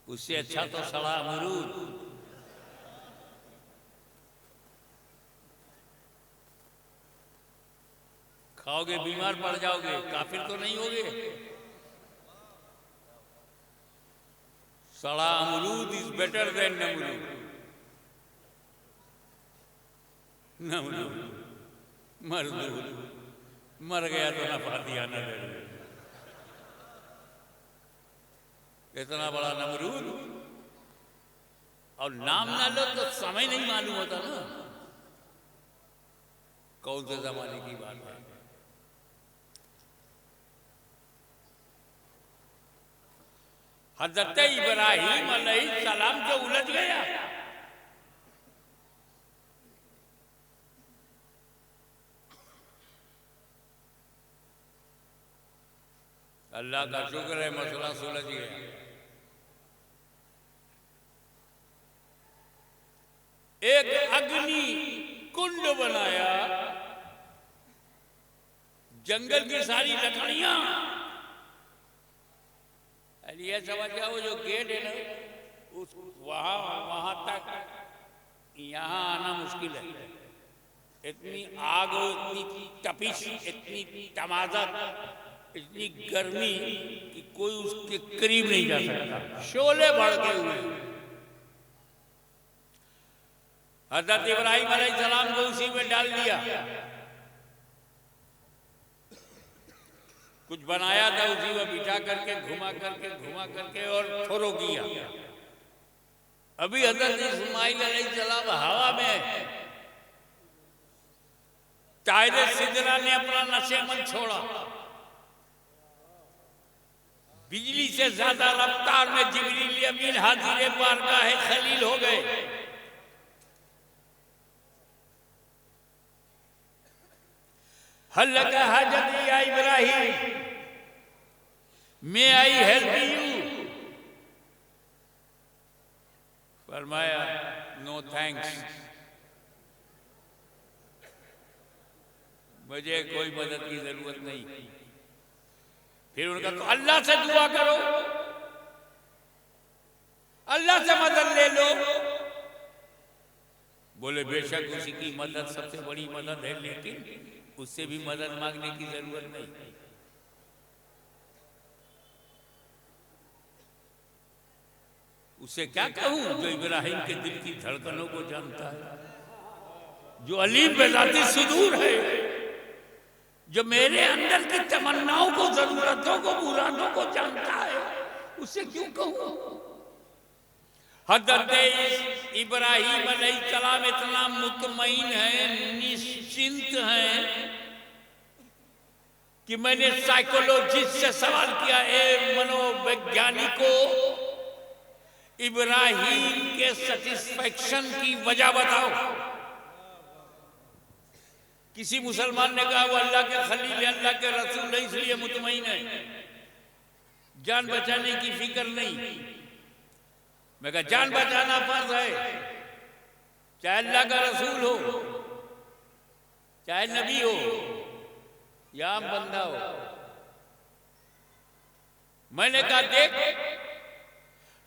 उससे अच्छा तो सड़ा अमरूद। खाओगे बीमार पड़ जाओगे, काफिर तो नहीं होगे। सड़ा अमरूद इज बेटर देन नमरूद। नमरूद मरदूद, मर गया तो नफा दिया न दे। इतना बड़ा नमरूद, और नाम ना लो तो समय नहीं मालूम होता ना कौन से जमाने की बात है। हज़रत इब्राहीम अलैहिस्सलाम जो उलझ गया, अल्लाह का शुक्र है मसला सुलझ गया। एक अग्नि कुंड बनाया, जंगल की सारी लकड़ियां, ये समझ जाओ जो गेट है ना, उस वहां तक यहाँ आना मुश्किल है। इतनी आग, इतनी तपिश, इतनी तमाज़त, इतनी गर्मी कि कोई उसके करीब नहीं जा सकता। शोले भड़के हुए। हज़रत इब्राहिम अलैहिस्सलाम को उसी में डाल दिया। कुछ बनाया था, उसी में बिठा करके घुमा करके और थोरो किया। अभी हज़रत इस्माइल अलैहिस्सलाम हवा में, तायरे सिदरा ने अपना नशेमन छोड़ा। बिजली से ज्यादा रफ्तार में जिब्रील अमीन हाजिर बारगाह खलील हो गए। हल लगा हाजत या इब्राहिम, मैं आई हेल्प यू। फरमाया नो थैंक्स, मुझे कोई मदद की जरूरत नहीं। फिर उनका तो अल्लाह से दुआ करो, अल्लाह से मदद ले लो। बोले बेशक उसी की मदद सबसे बड़ी मदद है, लेकिन उससे भी मदद मांगने की जरूरत नहीं। उससे क्या कहूं जो इब्राहिम के दिल की धड़कनों को जानता है, जो अलीम बेज़ाती सुदूर है, जो मेरे अंदर की तमन्नाओं को, जरूरतों को, मुरादों को जानता है। उससे क्यों कहूं? हज़रत इब्राहिम अलैहिस्सलाम इतना मुतमईन है, निश्चिंत हैं कि मैंने साइकोलॉजिस्ट से सवाल किया, ए मनोवैज्ञानिकों, इब्राहिम के सेटिस्फैक्शन की वजह बताओ। किसी मुसलमान ने कहा वो अल्लाह के खलील है, अल्लाह के रसूल है, इसलिए मुतमईन है, जान बचाने की फिक्र नहीं। मैं कहा जान बचाना फर्ज है, चाहे अल्लाह का रसूल हो, चाहे नबी हो या आम बंदा हो। मैंने कहा देख,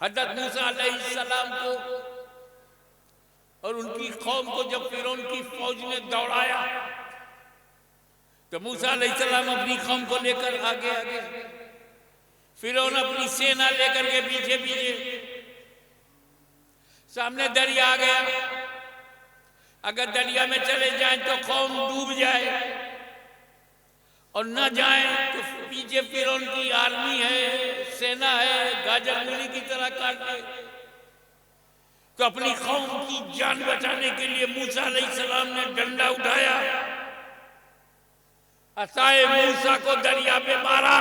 हज़रत मूसा अलैहिस्सलाम को और उनकी कौम को जब फिरौन की फौज ने दौड़ाया तो मूसा अलैहिस्सलाम अपनी कौम को लेकर आगे आगे, फिरौन अपनी सेना लेकर के पीछे पीछे। सामने दरिया आ गया, अगर दरिया में चले जाएं तो कौम डूब जाए, और न जाएं तो पीछे फिरौन की आर्मी है, सेना है, गाजर मूली की तरह काटे। तो अपनी कौम की जान बचाने के लिए मूसा अलैहिस्सलाम ने डंडा उठाया, असाए मूसा को दरिया पे मारा।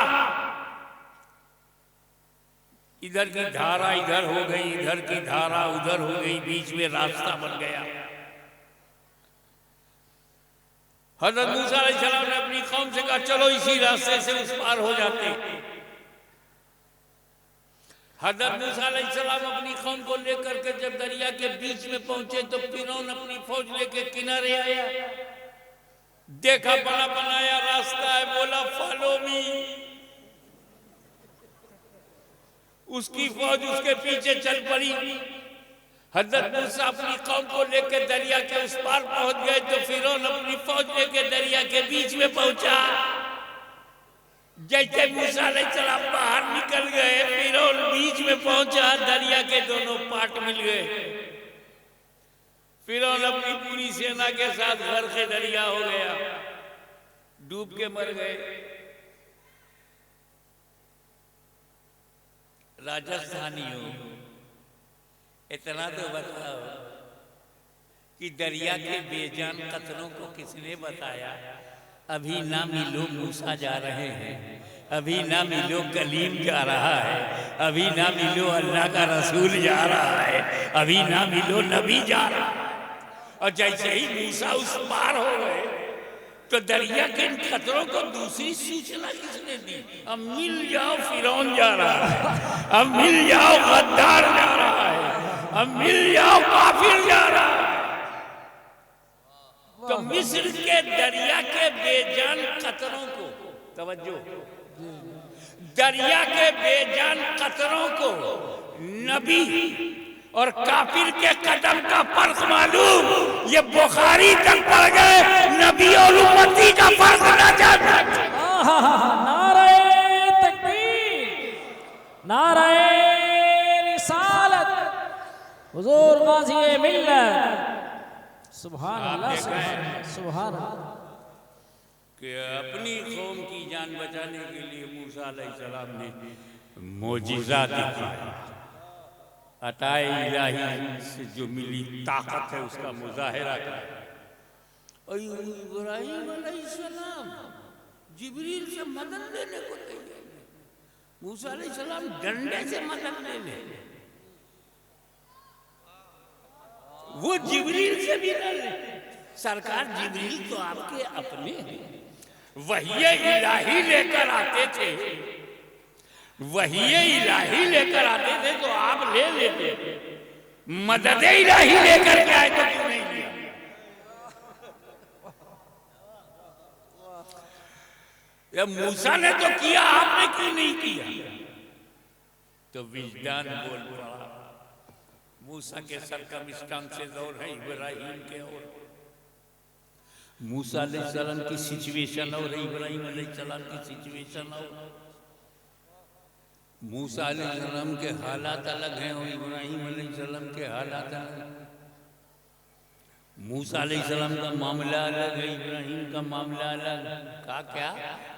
इधर की धारा इधर हो गई, इधर की धारा उधर हो गई, बीच में रास्ता बन गया। हज़रत मूसा अलैहिस्सलाम ने अपनी कौम से कहा चलो इसी रास्ते से उस पार हो जाते। हज़रत मूसा अलैहिस्सलाम अपनी कौम को लेकर के जब दरिया के बीच में पहुंचे तो फिरौन अपनी फौज लेके किनारे आया, देखा बना बनाया रास्ता है, बोला फॉलो मी। उसकी फौज उसके पीछे चल पड़ी। हज़रत मूसा अपनी कौम को लेकर दरिया के उस पार पहुंच गए तो फिरौन अपनी फौज लेकर दरिया के बीच में पहुंचा। जैसे मूसा अलैहिस्सलाम बाहर निकल गए, फिरौन बीच में पहुंचा, दरिया के दोनों पार्ट मिल गए। फिरौन अपनी पूरी सेना के साथ गर्क़े दरिया हो गया, डूब के मर गए। राजस्थानियों, इतना तो बताओ कि दरिया के बेजान कतरों को किसने बताया? अभी ना मिलो मूसा जा रहे हैं, अभी ना मिलो कलीम जा रहा है, अभी ना मिलो अल्लाह का रसूल जा रहा है, अभी ना मिलो नबी जा रहा है। और जैसे ही मूसा उस पार हो गए तो दरिया के इन खतरों को दूसरी सूचना किसने दी? अब मिल जाओ फिरौन जा रहा है, अब मिल जाओ गद्दार जा रहा है, अब मिल जाओ काफिर जा रहा है। तो मिस्र के दरिया के बेजान खतरों को, तवज्जो, दरिया के बेजान खतरों को नबी और काफिर के कदम का फर्क मालूम, ये बुखारी तक पड़ गए, नबी और उम्मती का फर्क ना जानता। नारे तकबीर, नारे रिसालत, हुजूर गाज़ी मिल्लत। सुभान अल्लाह, सुभान अल्लाह। कि अपनी कौम की जान बचाने के लिए मूसा अलैहिस्सलाम ने मोजिज़ा दिखाया। अताए इलाही से जो मिली ताकत है उसका मुजाहिरा किया। और इब्राहीम अलैहिस्सलाम जिब्रील से मदद लेने को तैयार है, मूसा अलैहिस्सलाम डंडे से मदद ले ले, वो जिब्रील से भी न ले। सरकार जिब्रील तो आपके अपने हैं, वही इलाही लेकर आते थे, वही इलाही लेकर आते थे तो आप ले लेते, मदद इलाही लेकर के आए तो क्यों नहीं लिया? या मूसा ने तो किया, आपने क्यों नहीं किया? तो विजदान बोल पड़ा। मूसा के सरकमस्टांस से दौर है, इब्राहिम के और मूसा अलैहिस्सलाम की सिचुएशन और इब्राहिम अलैहिस्सलाम की सिचुएशन और मूसा अलैहिस्सलाम के हालात अलग हैं और इब्राहिम अलैहिस्सलाम के हालात अलग। मूसा अलैहिस्सलाम का मामला अलग है, इब्राहिम का मामला अलग। कहा क्या?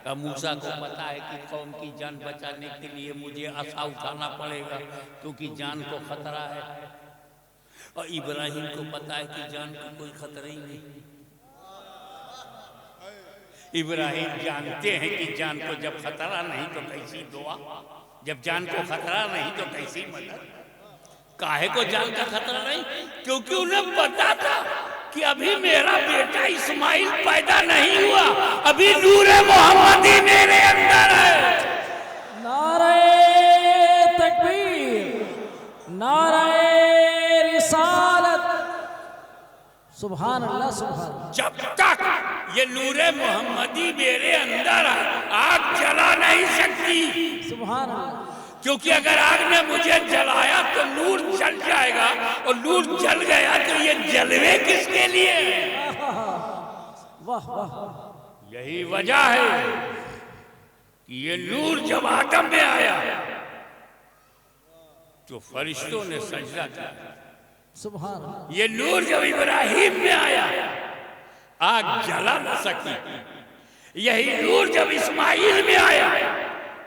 का मूसा को पता है कि कौम की जान बचाने के लिए मुझे आसा उठाना पड़ेगा क्योंकि जान को खतरा है, और इब्राहिम को पता है कि जान को कोई खतरा ही नहीं। इब्राहिम जानते हैं कि जान को जब खतरा नहीं तो कैसी दुआ, जब जान को खतरा नहीं तो कैसी मदद। काहे को जान का खतरा नहीं? क्योंकि उन्हें पता था कि अभी मेरा बेटा इस्माइल पैदा नहीं हुआ, अभी नूरे मोहम्मदी मेरे अंदर है। नारे तकबीर, नारे रिसालत, सुभान अल्लाह, सुभान। जब तक ये नूरे मोहम्मदी मेरे अंदर आग जला नहीं सकती, सुभान अल्लाह। क्योंकि अगर आग ने मुझे जलाया तो नूर जल जाएगा, और नूर जल गया तो ये जलवे किसके लिए? वाह वाह। यही वजह है कि ये नूर जब आदम में आया तो फरिश्तों ने सजदा किया। सुभान। ये नूर जब इब्राहिम में आया आग जला न सकी। यही नूर जब इस्माइल में आया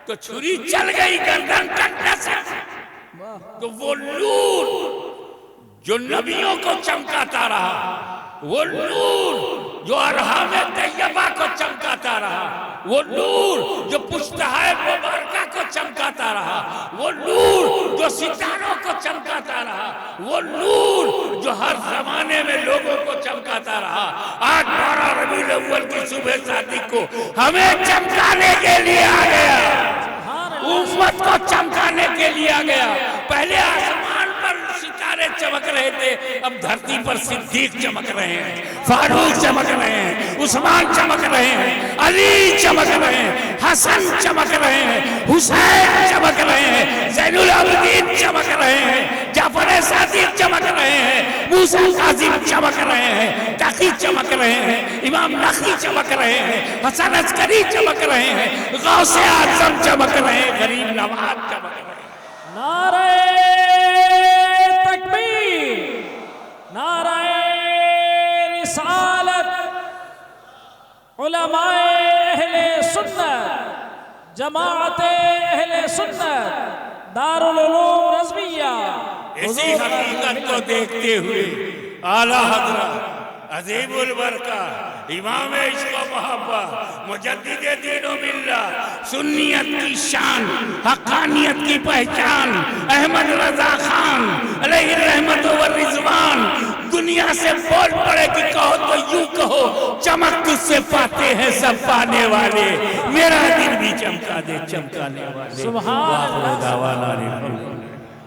तो छुरी चल गई, गर्दन कट न सकी। तो वो नूर जो नबियों को चमकाता रहा, वो नूर जो अरहाम तैयबा को चमकाता रहा, वो नूर जो पुश्तहाए मुबारका को चमकाता रहा, वो नूर जो सितारों को चमकाता रहा, वो नूर जो हर जमाने में लोगों को चमकाता रहा, आज 12 रबीउल अव्वल की सुबह शादी को हमें चमकाने के लिए आ गया, उम्मत को चमकाने के लिए आ गया। पहले आसमान पर सितारे चमक रहे थे, अब धरती पर सिद्दीक चमक रहे हैं, फारूक चमक रहे हैं, उस्मान चमक रहे हैं, अली चमक रहे हैं, हसन चमक रहे हैं, हुसैन चमक रहे हैं, ज़ैनुल आबिदीन चमक रहे हैं, जाफर सादिक चमक रहे हैं, मूसा काज़िम चमक रहे हैं, तकी चमक रहे हैं, इमाम नखी चमक रहे हैं, हसन अस्करी चमक रहे हैं, गौसे आज़म चमक रहे हैं, गरीब नवाज चमक रहे हैं। नारे तकबीर, नारे रिसालत, उलमाए अहले सुन्नत, जमाअते अहले सुन्नत, दारुल उलूम रज़विया। इसी हकीकत को देखते हुए आला हज़रत अज़ीमुल बरकत इमाम इश्क़ व मोहब्बत मुजद्दिद दीन व मिल्लत, सुन्नियत की शान, हक़ानियत की पहचान, अहमद रज़ा खान अलैहि रहमत व रिज़वान दुनिया से बोल पड़े कि कहो तो यूं कहो, चमक तुझसे पाते हैं सब पाने वाले, मेरा दिल भी चमका दे चमकाने वाले। सुभान अल्लाह।